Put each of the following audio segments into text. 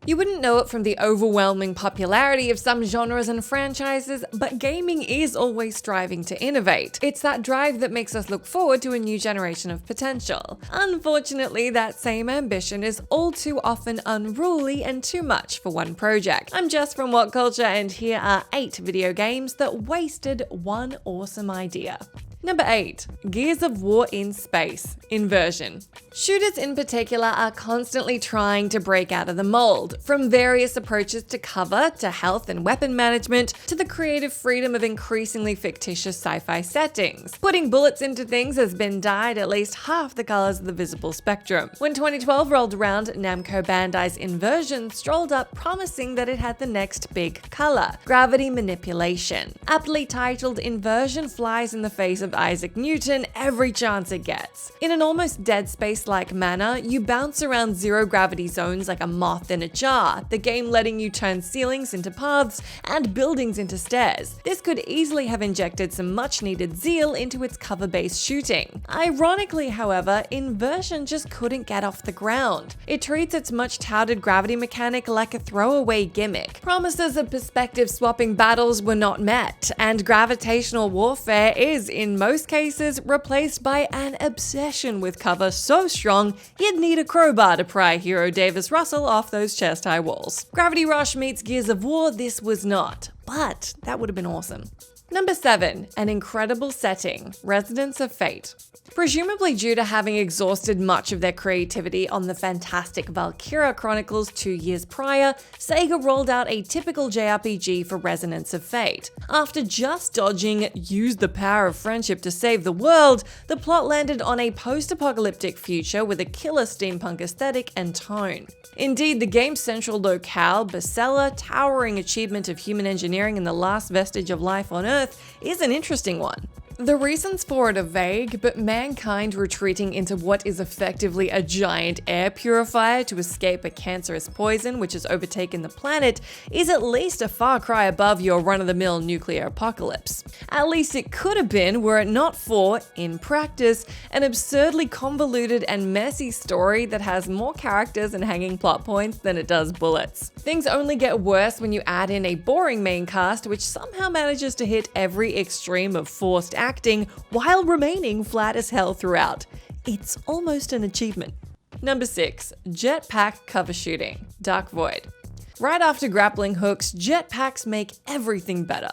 You wouldn't know it from the overwhelming popularity of some genres and franchises, but gaming is always striving to innovate. It's that drive that makes us look forward to a new generation of potential. Unfortunately, that same ambition is all too often unruly and too much for one project. I'm Jess from WhatCulture, and here are 8 video games that wasted one awesome idea. Number 8. Gears of War in Space, Inversion. Shooters in particular are constantly trying to break out of the mold, from various approaches to cover, to health and weapon management, to the creative freedom of increasingly fictitious sci-fi settings. Putting bullets into things has been dyed at least half the colors of the visible spectrum. When 2012 rolled around, Namco Bandai's Inversion strolled up promising that it had the next big color, gravity manipulation. Aptly titled, Inversion flies in the face of Isaac Newton every chance it gets. In an almost Dead Space-like manner, you bounce around zero-gravity zones like a moth in a jar, the game letting you turn ceilings into paths and buildings into stairs. This could easily have injected some much-needed zeal into its cover-based shooting. Ironically, however, Inversion just couldn't get off the ground. It treats its much-touted gravity mechanic like a throwaway gimmick. Promises of perspective-swapping battles were not met, and gravitational warfare is, in most cases, replaced by an obsession with cover so strong you'd need a crowbar to pry hero Davis Russell off those chest-high walls. Gravity Rush meets Gears of War, this was not, but that would have been awesome. Number 7. An incredible setting, Residents of Fate. Presumably due to having exhausted much of their creativity on the fantastic Valkyria Chronicles 2 years prior, Sega rolled out a typical JRPG for Resonance of Fate. After just dodging "use the power of friendship to save the world," the plot landed on a post-apocalyptic future with a killer steampunk aesthetic and tone. Indeed, the game's central locale, Basella, towering achievement of human engineering and the last vestige of life on Earth, is an interesting one. The reasons for it are vague, but mankind retreating into what is effectively a giant air purifier to escape a cancerous poison which has overtaken the planet is at least a far cry above your run-of-the-mill nuclear apocalypse. At least it could have been were it not for, in practice, an absurdly convoluted and messy story that has more characters and hanging plot points than it does bullets. Things only get worse when you add in a boring main cast which somehow manages to hit every extreme of forced acting while remaining flat as hell throughout. It's almost an achievement. Number 6. Jetpack Cover Shooting, Dark Void. Right after grappling hooks, jetpacks make everything better.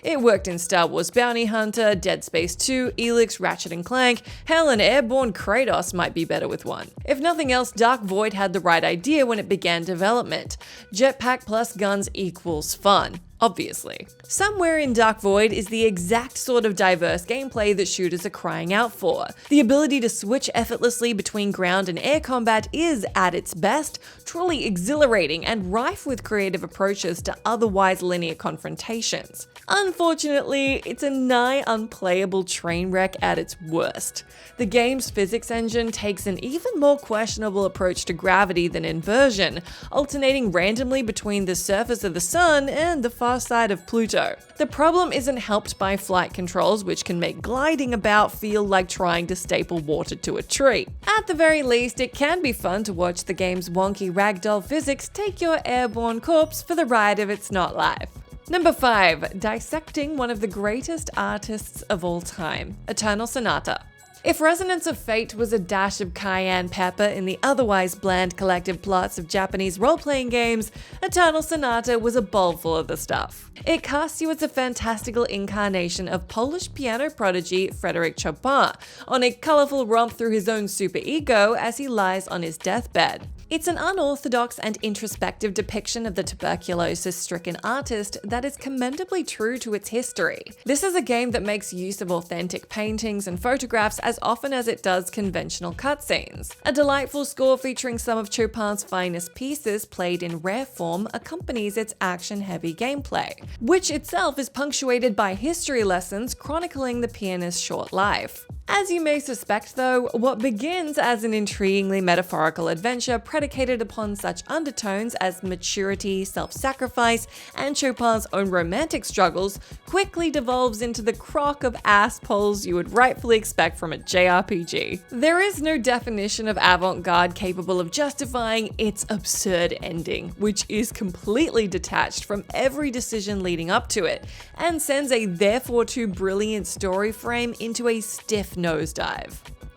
It worked in Star Wars Bounty Hunter, Dead Space 2, Elix, Ratchet & Clank, hell, an airborne Kratos might be better with one. If nothing else, Dark Void had the right idea when it began development. Jetpack plus guns equals fun. Obviously. Somewhere in Dark Void is the exact sort of diverse gameplay that shooters are crying out for. The ability to switch effortlessly between ground and air combat is, at its best, truly exhilarating and rife with creative approaches to otherwise linear confrontations. Unfortunately, it's a nigh unplayable train wreck at its worst. The game's physics engine takes an even more questionable approach to gravity than Inversion, alternating randomly between the surface of the sun and the far side of Pluto. The problem isn't helped by flight controls, which can make gliding about feel like trying to staple water to a tree. At the very least, it can be fun to watch the game's wonky ragdoll physics take your airborne corpse for the ride of its not life. Number 5. Dissecting one of the greatest artists of all time, Eternal Sonata. If Resonance of Fate was a dash of cayenne pepper in the otherwise bland collective plots of Japanese role-playing games, Eternal Sonata was a bowl full of the stuff. It casts you as a fantastical incarnation of Polish piano prodigy Frédéric Chopin, on a colourful romp through his own superego as he lies on his deathbed. It's an unorthodox and introspective depiction of the tuberculosis-stricken artist that is commendably true to its history. This is a game that makes use of authentic paintings and photographs as often as it does conventional cutscenes. A delightful score featuring some of Chopin's finest pieces played in rare form accompanies its action-heavy gameplay, which itself is punctuated by history lessons chronicling the pianist's short life. As you may suspect though, what begins as an intriguingly metaphorical adventure predicated upon such undertones as maturity, self-sacrifice, and Chopin's own romantic struggles quickly devolves into the crock of ass poles you would rightfully expect from a JRPG. There is no definition of avant-garde capable of justifying its absurd ending, which is completely detached from every decision leading up to it, and sends a therefore too brilliant story frame into a stiff nosedive.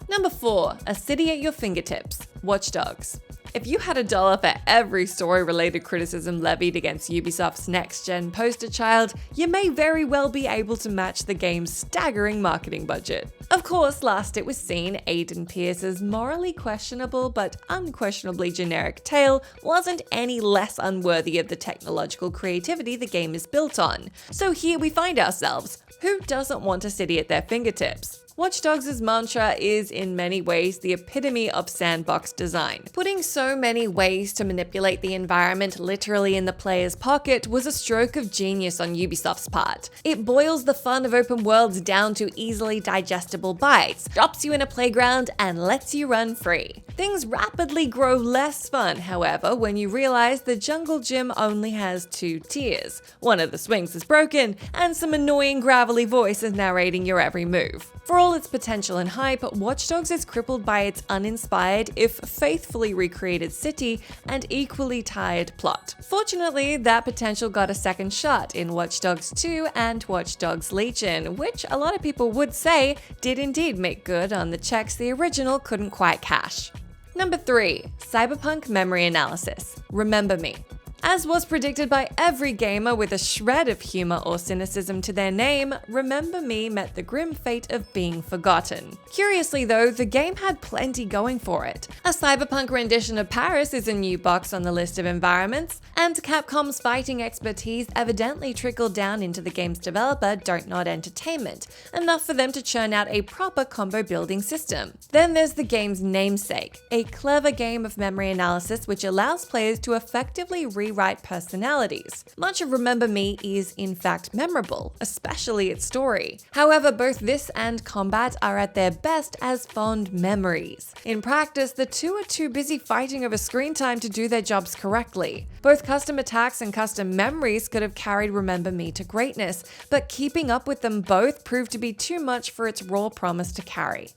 Number 4, a city at your fingertips, Watch Dogs. If you had $1 for every story-related criticism levied against Ubisoft's next-gen poster child, you may very well be able to match the game's staggering marketing budget. Of course, last it was seen, Aiden Pierce's morally questionable but unquestionably generic tale wasn't any less unworthy of the technological creativity the game is built on. So here we find ourselves. Who doesn't want a city at their fingertips? Watch Dogs' mantra is in many ways the epitome of sandbox design. Putting so many ways to manipulate the environment literally in the player's pocket was a stroke of genius on Ubisoft's part. It boils the fun of open worlds down to easily digestible bites, drops you in a playground, and lets you run free. Things rapidly grow less fun, however, when you realize the jungle gym only has 2 tiers. One of the swings is broken, and some annoying gravelly voice is narrating your every move. For all its potential and hype, Watch Dogs is crippled by its uninspired, if faithfully recreated city and equally tired plot. Fortunately, that potential got a second shot in Watch Dogs 2 and Watch Dogs Legion, which a lot of people would say did indeed make good on the checks the original couldn't quite cash. Number 3, Cyberpunk Memory Analysis, Remember Me. As was predicted by every gamer with a shred of humor or cynicism to their name, Remember Me met the grim fate of being forgotten. Curiously though, the game had plenty going for it. A cyberpunk rendition of Paris is a new box on the list of environments, and Capcom's fighting expertise evidently trickled down into the game's developer Don't Nod Entertainment, enough for them to churn out a proper combo building system. Then there's the game's namesake, a clever game of memory analysis which allows players to effectively rewrite personalities. Much of Remember Me is in fact memorable, especially its story. However, both this and combat are at their best as fond memories. In practice, the two are too busy fighting over screen time to do their jobs correctly. Both custom attacks and custom memories could have carried Remember Me to greatness, but keeping up with them both proved to be too much for its raw promise to carry.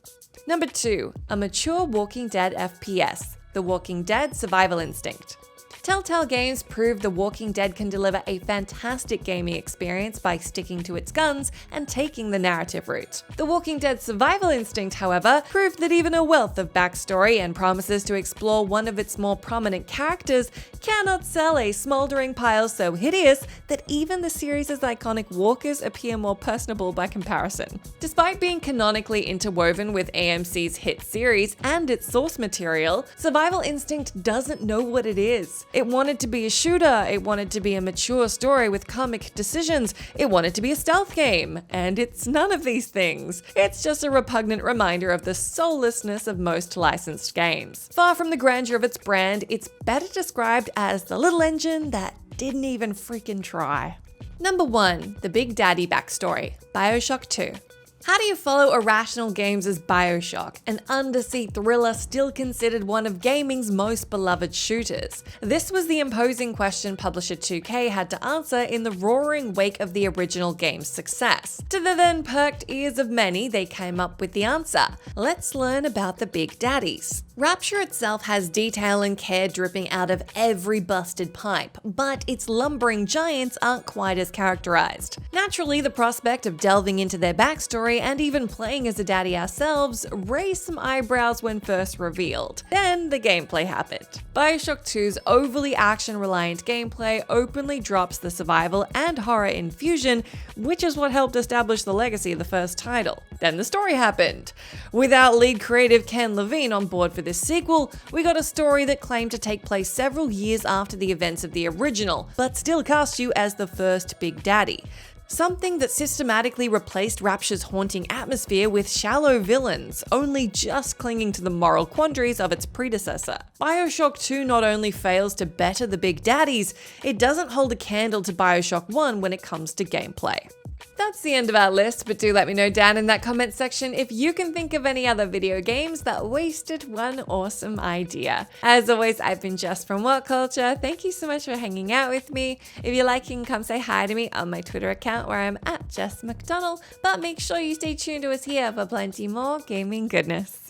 Number 2, a mature Walking Dead FPS, The Walking Dead Survival Instinct. Telltale Games proved The Walking Dead can deliver a fantastic gaming experience by sticking to its guns and taking the narrative route. The Walking Dead Survival Instinct, however, proved that even a wealth of backstory and promises to explore one of its more prominent characters cannot sell a smoldering pile so hideous that even the series' iconic walkers appear more personable by comparison. Despite being canonically interwoven with AMC's hit series and its source material, Survival Instinct doesn't know what it is. It wanted to be a shooter, it wanted to be a mature story with comic decisions, it wanted to be a stealth game, and it's none of these things. It's just a repugnant reminder of the soullessness of most licensed games. Far from the grandeur of its brand, it's better described as the little engine that didn't even freaking try. Number 1, the Big Daddy backstory, BIOSHOCK 2. How do you follow Irrational Games' BioShock, an undersea thriller still considered one of gaming's most beloved shooters? This was the imposing question publisher 2K had to answer in the roaring wake of the original game's success. To the then perked ears of many, they came up with the answer. Let's learn about the Big Daddies. Rapture itself has detail and care dripping out of every busted pipe, but its lumbering giants aren't quite as characterized. Naturally, the prospect of delving into their backstory and even playing as a daddy ourselves raised some eyebrows when first revealed. Then the gameplay happened. BioShock 2's overly action-reliant gameplay openly drops the survival and horror infusion, which is what helped establish the legacy of the first title. Then the story happened. Without lead creative Ken Levine on board for this sequel, we got a story that claimed to take place several years after the events of the original, but still cast you as the first Big Daddy. Something that systematically replaced Rapture's haunting atmosphere with shallow villains, only just clinging to the moral quandaries of its predecessor. BioShock 2 not only fails to better the Big Daddies, it doesn't hold a candle to BioShock 1 when it comes to gameplay. That's the end of our list, but do let me know down in that comment section if you can think of any other video games that wasted one awesome idea. As always, I've been Jess from WhatCulture. Thank you so much for hanging out with me. If you like, you can come say hi to me on my Twitter account where I'm at Jess McDonald, but make sure you stay tuned to us here for plenty more gaming goodness.